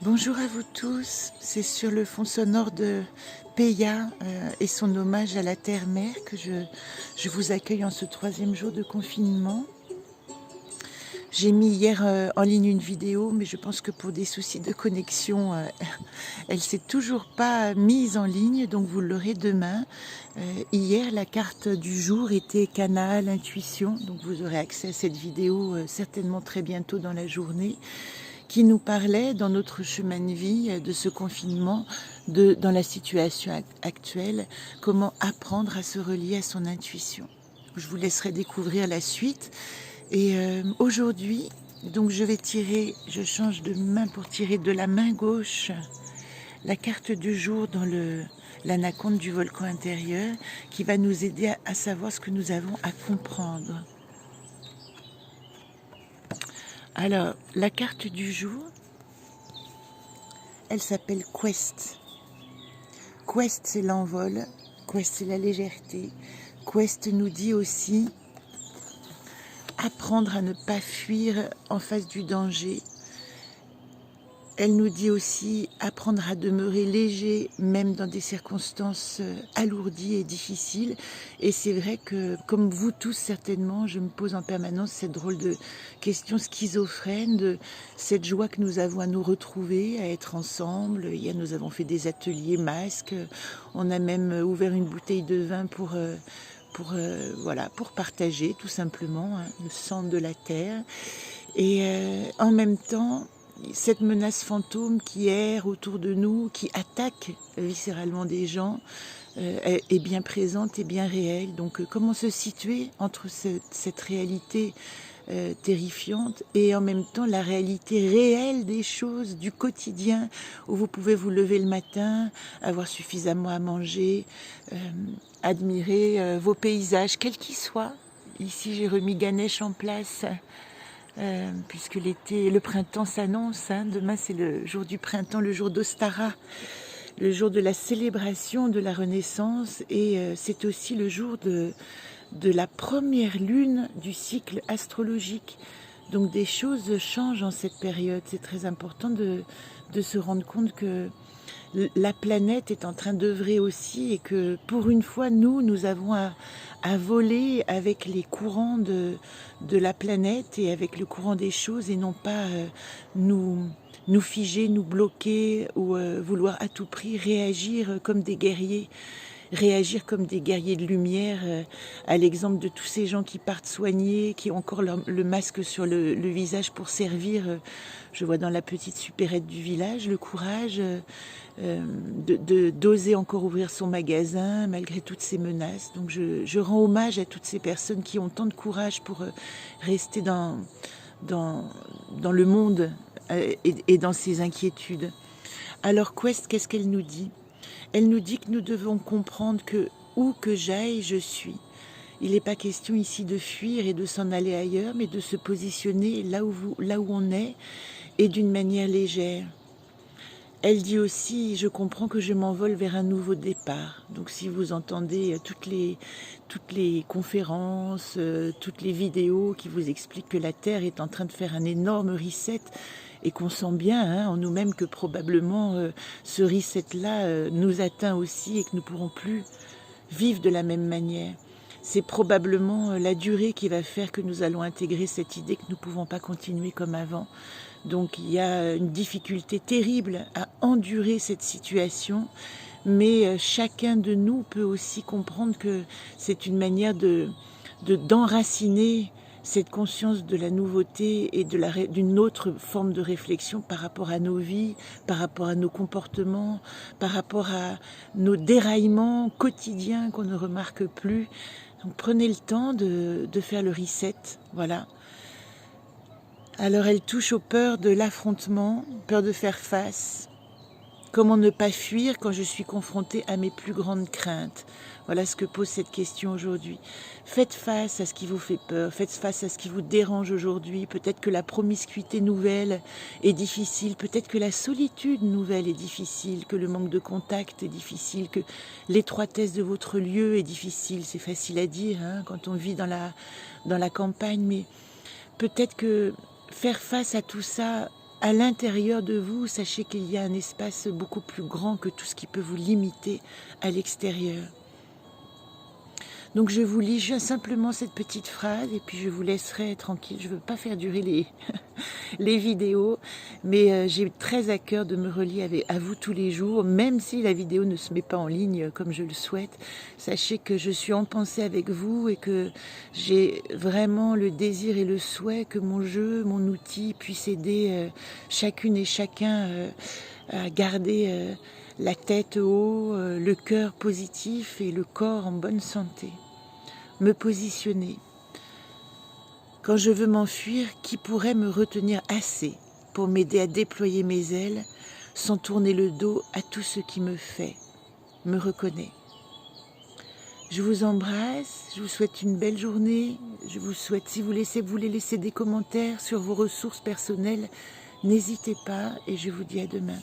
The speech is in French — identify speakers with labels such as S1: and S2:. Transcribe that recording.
S1: Bonjour à vous tous, c'est sur le fond sonore de Peya et son hommage à la Terre-Mère que je vous accueille en ce 3e jour de confinement. J'ai mis hier en ligne une vidéo, mais je pense que pour des soucis de connexion, elle s'est toujours pas mise en ligne, donc vous l'aurez demain. Hier, la carte du jour était Canal, Intuition, donc vous aurez accès à cette vidéo certainement très bientôt dans la journée, qui nous parlait dans notre chemin de vie, de ce confinement, dans la situation actuelle, comment apprendre à se relier à son intuition. Je vous laisserai découvrir la suite. Et aujourd'hui, donc je change de main pour tirer de la main gauche la carte du jour dans l'anaconde du volcan intérieur, qui va nous aider à savoir ce que nous avons à comprendre. Alors, la carte du jour, elle s'appelle Quest. Quest, c'est l'envol. Quest, c'est la légèreté. Quest nous dit aussi apprendre à ne pas fuir en face du danger. Elle nous dit aussi apprendre à demeurer léger, même dans des circonstances alourdies et difficiles. Et c'est vrai que, comme vous tous certainement, je me pose en permanence cette drôle de question schizophrène, de cette joie que nous avons à nous retrouver, à être ensemble. Hier, nous avons fait des ateliers masques. On a même ouvert une bouteille de vin pour partager tout simplement le sang de la terre. Et en même temps, cette menace fantôme qui erre autour de nous, qui attaque viscéralement des gens, est bien présente et bien réelle. Donc comment se situer entre cette réalité terrifiante et en même temps la réalité réelle des choses du quotidien, où vous pouvez vous lever le matin, avoir suffisamment à manger, admirer vos paysages, quels qu'ils soient. Ici j'ai remis Ganesh en place, puisque le printemps s'annonce. Demain c'est le jour du printemps, le jour d'Ostara, le jour de la célébration de la Renaissance, et c'est aussi le jour de la première lune du cycle astrologique. Donc des choses changent en cette période. C'est très important de se rendre compte que la planète est en train d'œuvrer aussi, et que pour une fois, nous avons à voler avec les courants de la planète et avec le courant des choses, et non pas nous figer, nous bloquer, ou vouloir à tout prix réagir comme des guerriers. Réagir comme des guerriers de lumière, à l'exemple de tous ces gens qui partent soigner, qui ont encore le masque sur le visage pour servir. Je vois dans la petite supérette du village le courage d'oser encore ouvrir son magasin malgré toutes ces menaces. Donc je rends hommage à toutes ces personnes qui ont tant de courage pour rester dans le monde et dans ses inquiétudes. Alors Quest, qu'est-ce qu'elle nous dit ? Elle nous dit que nous devons comprendre que où que j'aille, je suis. Il n'est pas question ici de fuir et de s'en aller ailleurs, mais de se positionner là où on est, et d'une manière légère. Elle dit aussi, je comprends que je m'envole vers un nouveau départ. Donc si vous entendez toutes les conférences, toutes les vidéos qui vous expliquent que la Terre est en train de faire un énorme reset, et qu'on sent bien en nous-mêmes que probablement ce reset-là nous atteint aussi, et que nous ne pourrons plus vivre de la même manière. C'est probablement la durée qui va faire que nous allons intégrer cette idée que nous ne pouvons pas continuer comme avant. Donc il y a une difficulté terrible à endurer cette situation, mais chacun de nous peut aussi comprendre que c'est une manière d'enraciner cette conscience de la nouveauté et d'une autre forme de réflexion par rapport à nos vies, par rapport à nos comportements, par rapport à nos déraillements quotidiens qu'on ne remarque plus. Donc prenez le temps de faire le reset, voilà. Alors elle touche aux peurs de l'affrontement, peur de faire face. Comment ne pas fuir quand je suis confrontée à mes plus grandes craintes? Voilà ce que pose cette question aujourd'hui. Faites face à ce qui vous fait peur, faites face à ce qui vous dérange aujourd'hui. Peut-être que la promiscuité nouvelle est difficile, peut-être que la solitude nouvelle est difficile, que le manque de contact est difficile, que l'étroitesse de votre lieu est difficile. C'est facile à dire quand on vit dans la campagne, mais peut-être que faire face à tout ça à l'intérieur de vous, sachez qu'il y a un espace beaucoup plus grand que tout ce qui peut vous limiter à l'extérieur. Donc je vous lis juste simplement cette petite phrase et puis je vous laisserai tranquille. Je ne veux pas faire durer les vidéos, mais j'ai très à cœur de me relier à vous tous les jours, même si la vidéo ne se met pas en ligne comme je le souhaite. Sachez que je suis en pensée avec vous et que j'ai vraiment le désir et le souhait que mon jeu, mon outil puisse aider chacune et chacun à garder la tête haut, le cœur positif et le corps en bonne santé. Me positionner. Quand je veux m'enfuir, qui pourrait me retenir assez pour m'aider à déployer mes ailes sans tourner le dos à tout ce qui me fait, me reconnaît. Je vous embrasse, je vous souhaite une belle journée. Je vous souhaite, si vous voulez laisser des commentaires sur vos ressources personnelles, n'hésitez pas et je vous dis à demain.